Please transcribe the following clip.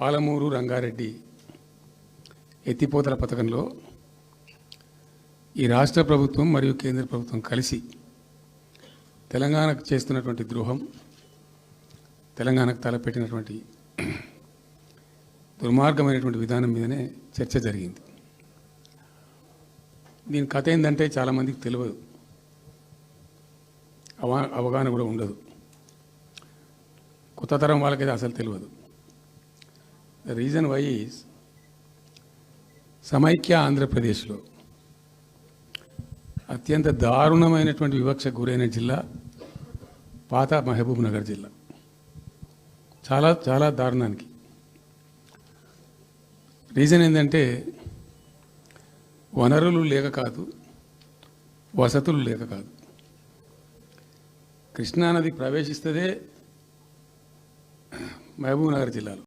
పాలమూరు రంగారెడ్డి ఎత్తిపోతల పథకంలో ఈ రాష్ట్ర ప్రభుత్వం మరియు కేంద్ర ప్రభుత్వం కలిసి తెలంగాణకు చేస్తున్నటువంటి ద్రోహం, తెలంగాణకు తలపెట్టినటువంటి దుర్మార్గమైనటువంటి విధానం మీదనే చర్చ జరిగింది. దీని కథ ఏంటంటే చాలామందికి తెలియదు, అవగాహన కూడా ఉండదు. కొత్త తరం వాళ్ళకైతే అసలు తెలియదు. ద రీజన్ వై ఈజ్ సమైక్య ఆంధ్రప్రదేశ్లో అత్యంత దారుణమైనటువంటి వివక్షకు గురైన జిల్లా పాత మహబూబ్ నగర్ జిల్లా. చాలా చాలా దారుణానికి. రీజన్ ఏంటంటే వనరులు లేక కాదు, వసతులు లేక కాదు. కృష్ణానది ప్రవేశిస్తదే మహబూబ్ నగర్ జిల్లాలో.